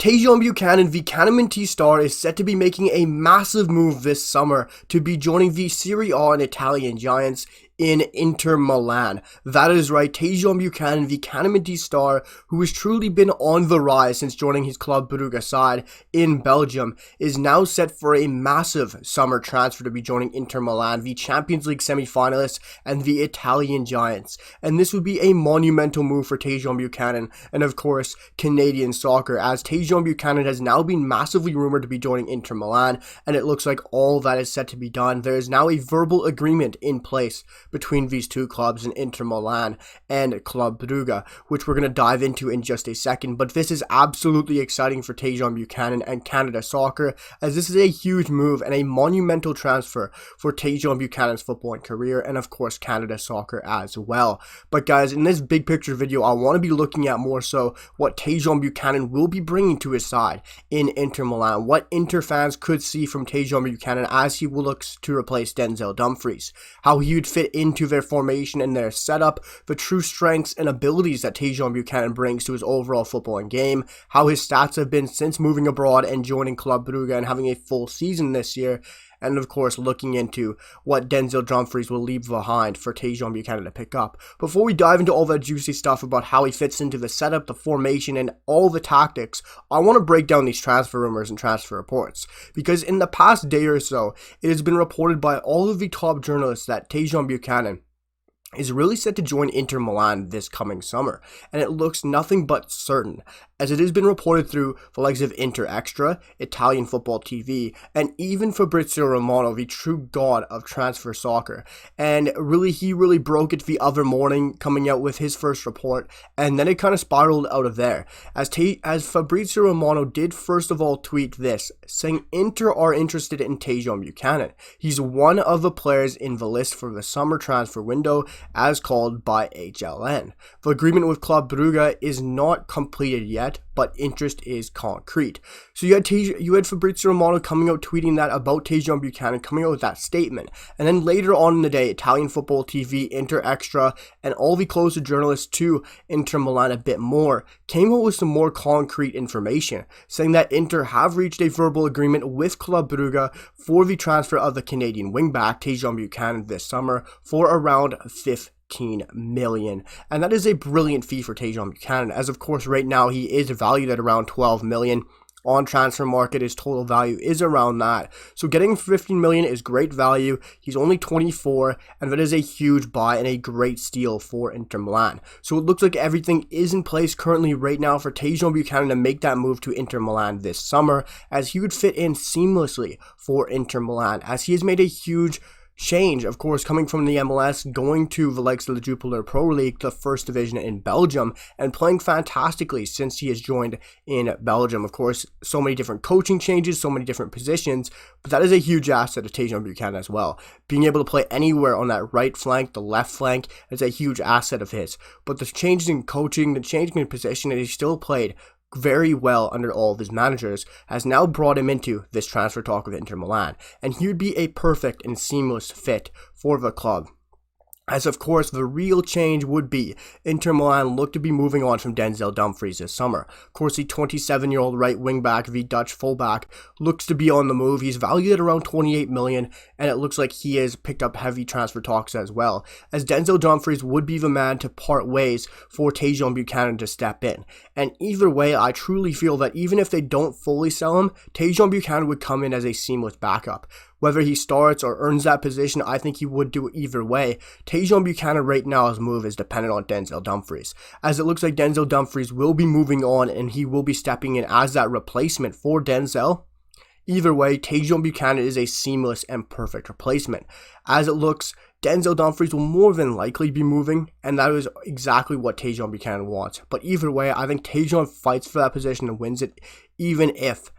Tajon Buchanan, the CanMNT star, is set to be making a massive move this summer to be joining the Serie A and Italian giants in Inter Milan. That is right, Tajon Buchanan, the CanMNT star, who has truly been on the rise since joining his Club Brugge side in Belgium, is now set for a massive summer transfer to be joining Inter Milan, the Champions League semi-finalists and the Italian giants. And this would be a monumental move for Tajon Buchanan and, of course, Canadian soccer, as Tajon Buchanan has now been massively rumored to be joining Inter Milan, and it looks like all that is set to be done. There is now a verbal agreement in place between these two clubs in Inter Milan and Club Brugge, which we're going to dive into in just a second. But this is absolutely exciting for Tajon Buchanan and Canada soccer, as this is a huge move and a monumental transfer for Tajon Buchanan's footballing career and, of course, Canada soccer as well. But guys, in this big picture video, I want to be looking at more so what Tajon Buchanan will be bringing to his side in Inter Milan, what Inter fans could see from Tajon Buchanan as he looks to replace Denzel Dumfries, how he would fit into their formation and their setup, the true strengths and abilities that Tajon Buchanan brings to his overall footballing game, how his stats have been since moving abroad and joining Club Brugge and having a full season this year, and of course looking into what Denzel Dumfries will leave behind for Tajon Buchanan to pick up. Before we dive into all that juicy stuff about how he fits into the setup, the formation, and all the tactics, I want to break down these transfer rumors and transfer reports, because in the past day or so, it has been reported by all of the top journalists that Tajon Buchanan is really set to join Inter Milan this coming summer, and it looks nothing but certain, as it has been reported through the likes of Inter Extra, Italian Football TV, and even Fabrizio Romano, the true god of transfer soccer. And he really broke it the other morning, coming out with his first report, and then it kind of spiraled out of there, as Fabrizio Romano did first of all tweet this, saying Inter are interested in Tajon Buchanan. He's one of the players in the list for the summer transfer window, as called by HLN. The agreement with Club Brugge is not completed yet, but interest is concrete. So you had Fabrizio Romano coming out tweeting that about Tajon Buchanan, coming out with that statement. And then later on in the day, Italian Football TV, Inter Extra, and all the closer journalists to Inter Milan a bit more, came out with some more concrete information, saying that Inter have reached a verbal agreement with Club Brugge for the transfer of the Canadian wingback Tajon Buchanan this summer for around 15 million, and that is a brilliant fee for Tajon Buchanan, as of course right now he is valued at around 12 million. On transfer market, his total value is around that. So getting 15 million is great value. He's only 24, and that is a huge buy and a great steal for Inter Milan. So it looks like everything is in place currently right now for Tajon Buchanan to make that move to Inter Milan this summer, as he would fit in seamlessly for Inter Milan, as he has made a huge change, of course, coming from the MLS, going to the likes of the Jupiler Pro League, the first division in Belgium, and playing fantastically since he has joined in Belgium. Of course, so many different coaching changes, so many different positions, but that is a huge asset of Tajon Buchanan as well. Being able to play anywhere on that right flank, the left flank, is a huge asset of his. But the changes in coaching, the changing in position, and he still played very well under all of his managers, has now brought him into this transfer talk with Inter Milan, and he would be a perfect and seamless fit for the club. As of course, the real change would be Inter Milan look to be moving on from Denzel Dumfries this summer. Of course, the 27-year-old right wingback, the Dutch fullback, looks to be on the move. He's valued at around 28 million, and it looks like he has picked up heavy transfer talks as well, as Denzel Dumfries would be the man to part ways for Tajon Buchanan to step in. And either way, I truly feel that even if they don't fully sell him, Tajon Buchanan would come in as a seamless backup. Whether he starts or earns that position, I think he would do it either way. Tajon Buchanan right now, his move is dependent on Denzel Dumfries, as it looks like Denzel Dumfries will be moving on and he will be stepping in as that replacement for Denzel. Either way, Tajon Buchanan is a seamless and perfect replacement. As it looks, Denzel Dumfries will more than likely be moving, and that is exactly what Tajon Buchanan wants. But either way, I think Tajon fights for that position and wins it, even if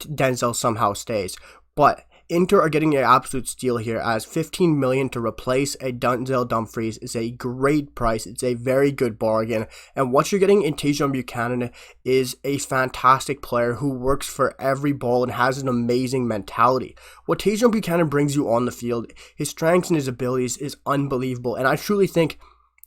Denzel somehow stays. But Inter are getting an absolute steal here, as 15 million to replace a Denzel Dumfries is a great price. It's a very good bargain, and what you're getting in Tajon Buchanan is a fantastic player who works for every ball and has an amazing mentality. What Tajon Buchanan brings you on the field, his strengths and his abilities, is unbelievable, and I truly think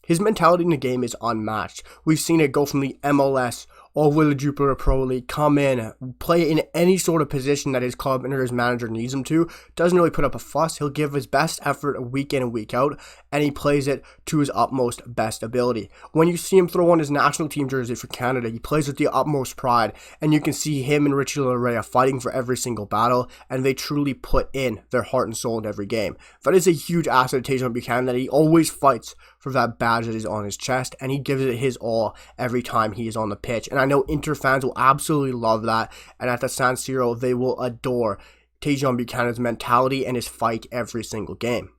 his mentality in the game is unmatched. We've seen it go from the MLS all the way to the Jupiter Pro League, come in, play in any sort of position that his club and his manager needs him to. Doesn't really put up a fuss. He'll give his best effort week in and week out, and he plays it to his utmost best ability. When you see him throw on his national team jersey for Canada, he plays with the utmost pride, and you can see him and Richie Laryea fighting for every single battle, and they truly put in their heart and soul in every game. That is a huge asset to Tajon Buchanan, that he always fights for that badge that is on his chest, and he gives it his all every time he is on the pitch. And I know Inter fans will absolutely love that, and at the San Siro, they will adore Tajon Buchanan's mentality and his fight every single game.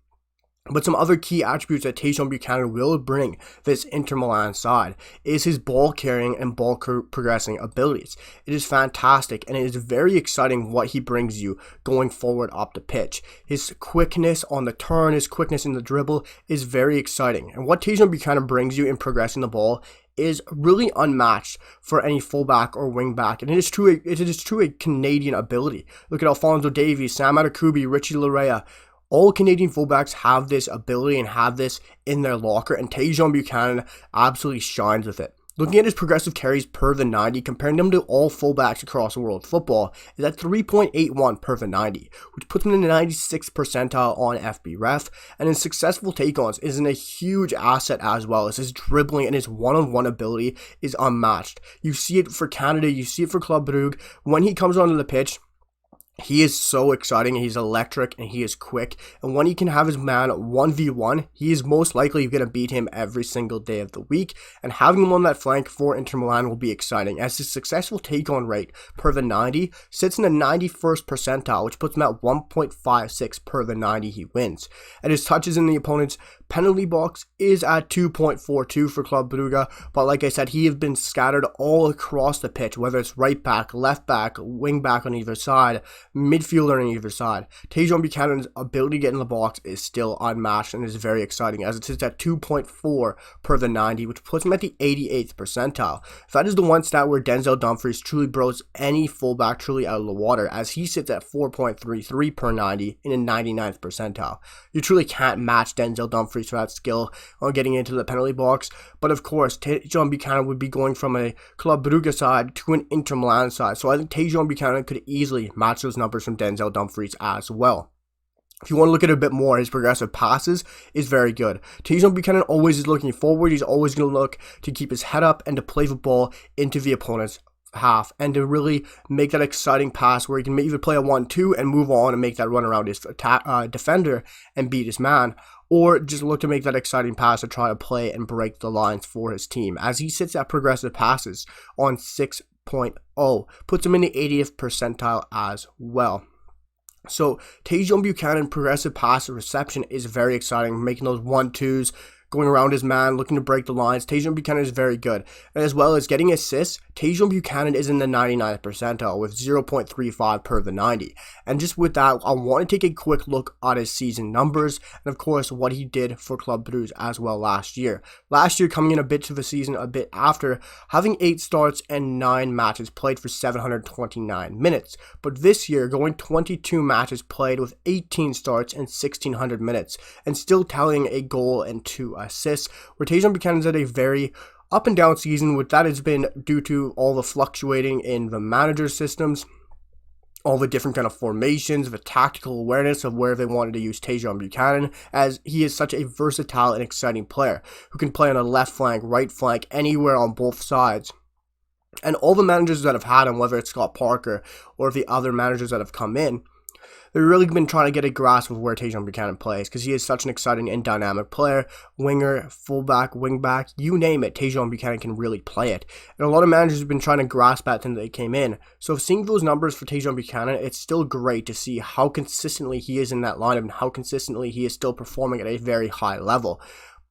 But some other key attributes that Tajon Buchanan will bring this Inter Milan side is his ball carrying and ball progressing abilities. It is fantastic, and it is very exciting what he brings you going forward up the pitch. His quickness on the turn, his quickness in the dribble is very exciting. And what Tajon Buchanan brings you in progressing the ball is really unmatched for any fullback or wingback, and it is true a Canadian ability. Look at Alphonso Davies, Sam Adekubi, Richie Laryea. All Canadian fullbacks have this ability and have this in their locker, and Tajon Buchanan absolutely shines with it. Looking at his progressive carries per the 90, comparing them to all fullbacks across world football, is at 3.81 per the 90, which puts him in the 96th percentile on FBref, and his successful take-ons is a huge asset as well, as his dribbling and his one-on-one ability is unmatched. You see it for Canada, you see it for Club Brugge. When he comes onto the pitch, he is so exciting, he's electric, and he is quick, and when he can have his man 1v1, he is most likely going to beat him every single day of the week, and having him on that flank for Inter Milan will be exciting, as his successful take-on rate per the 90 sits in the 91st percentile, which puts him at 1.56 per the 90 he wins, and his touches in the opponent's penalty box is at 2.42 for Club Brugge, but like I said, he has been scattered all across the pitch, whether it's right back, left back, wing back on either side, midfielder on either side. Tajon Buchanan's ability to get in the box is still unmatched and is very exciting, as it sits at 2.4 per the 90, which puts him at the 88th percentile. That is the one stat where Denzel Dumfries truly blows any fullback truly out of the water, as he sits at 4.33 per 90 in the 99th percentile. You truly can't match Denzel Dumfries for that skill on getting into the penalty box, but of course, Tajon Buchanan would be going from a Club Brugge side to an Inter Milan side, so I think Tajon Buchanan could easily match those numbers from Denzel Dumfries as well. If you want to look at it a bit more, his progressive passes is very good. Tajon Buchanan always is looking forward. He's always going to look to keep his head up and to play the ball into the opponent's half, and to really make that exciting pass where he can either play a 1-2 and move on and make that run around his defender and beat his man, or just look to make that exciting pass to try to play and break the lines for his team, as he sits at progressive passes on 6.0, puts him in the 80th percentile as well. So Tajon Buchanan progressive pass reception is very exciting, making those 1-2s, going around his man, looking to break the lines. Tajon Buchanan is very good. And as well as getting assists, Tajon Buchanan is in the 99th percentile with 0.35 per the 90. And just with that, I want to take a quick look at his season numbers, and of course what he did for Club Brugge as well last year. Last year, coming in a bit to the season a bit after, having 8 starts and 9 matches played for 729 minutes. But this year, going 22 matches played with 18 starts and 1600 minutes, and still tallying a goal and 2 assists, where Tajon Buchanan's had a very up and down season, which that has been due to all the fluctuating in the manager systems, all the different kind of formations, the tactical awareness of where they wanted to use Tajon Buchanan, as he is such a versatile and exciting player who can play on a left flank, right flank, anywhere on both sides. And all the managers that have had him, whether it's Scott Parker or the other managers that have come in, they've really been trying to get a grasp of where Tajon Buchanan plays, because he is such an exciting and dynamic player. Winger, fullback, wingback, you name it, Tajon Buchanan can really play it. And a lot of managers have been trying to grasp that since they came in. So seeing those numbers for Tajon Buchanan, it's still great to see how consistently he is in that lineup and how consistently he is still performing at a very high level.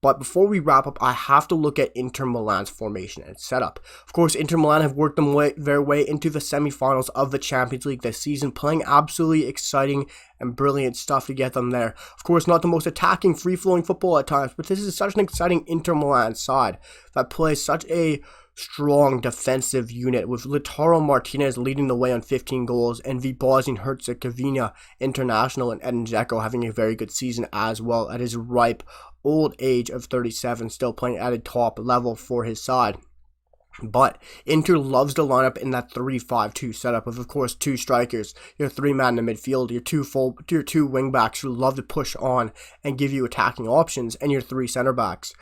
But before we wrap up, I have to look at Inter Milan's formation and setup. Of course, Inter Milan have worked their way into the semifinals of the Champions League this season, playing absolutely exciting and brilliant stuff to get them there. Of course, not the most attacking, free-flowing football at times, but this is such an exciting Inter Milan side that plays such a strong defensive unit, with Lautaro Martinez leading the way on 15 goals, and the Bosnia-Herzegovina international and Edin Dzeko having a very good season as well at his ripe old age of 37, still playing at a top level for his side. But Inter loves to line up in that 3-5-2 setup with, of course, two strikers, your three-man in the midfield, your two wing backs who love to push on and give you attacking options, and your three center backs.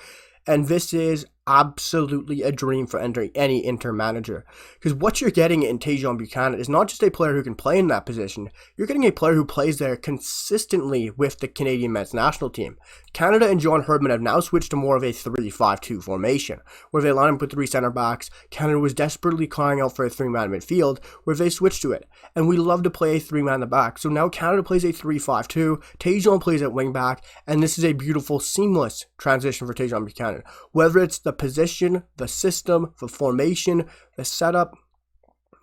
And this is absolutely a dream for any Inter manager, because what you're getting in Tajon Buchanan is not just a player who can play in that position, you're getting a player who plays there consistently with the Canadian men's national team. Canada and John Herdman have now switched to more of a 3-5-2 formation, where they line up with three center backs. Canada was desperately crying out for a three-man midfield, where they switched to it, and we love to play a three-man in the back. So now Canada plays a 3-5-2, Tajon plays at wing back, and this is a beautiful, seamless transition for Tajon Buchanan. Whether it's the position, the system, the formation, the setup,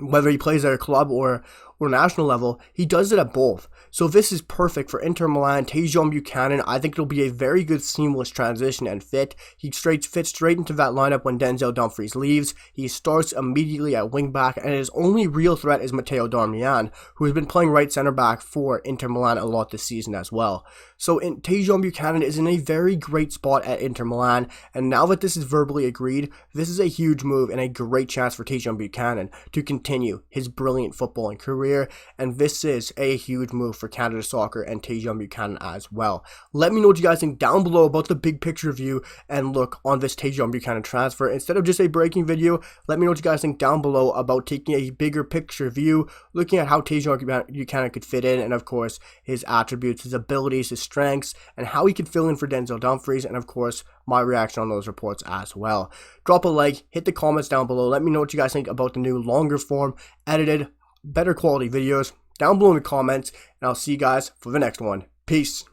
whether he plays at a club or national level, he does it at both. So this is perfect for Inter Milan. Tajon Buchanan, I think it'll be a very good seamless transition and fit. He fits straight into that lineup when Denzel Dumfries leaves. He starts immediately at wing back, and his only real threat is Matteo Darmian, who has been playing right center back for Inter Milan a lot this season as well. So Tajon Buchanan is in a very great spot at Inter Milan, and now that this is verbally agreed, this is a huge move and a great chance for Tajon Buchanan to continue his brilliant footballing career, and this is a huge move for Canada Soccer and Tajon Buchanan as well. Let me know what you guys think down below about the big picture view and look on this Tajon Buchanan transfer. Instead of just a breaking video, let me know what you guys think down below about taking a bigger picture view, looking at how Tajon Buchanan could fit in, and of course his attributes, his abilities, his strengths, and how he could fill in for Denzel Dumfries, and of course my reaction on those reports as well. Drop a like, hit the comments down below, let me know what you guys think about the new longer form, edited, better quality videos down below in the comments, and I'll see you guys for the next one. Peace.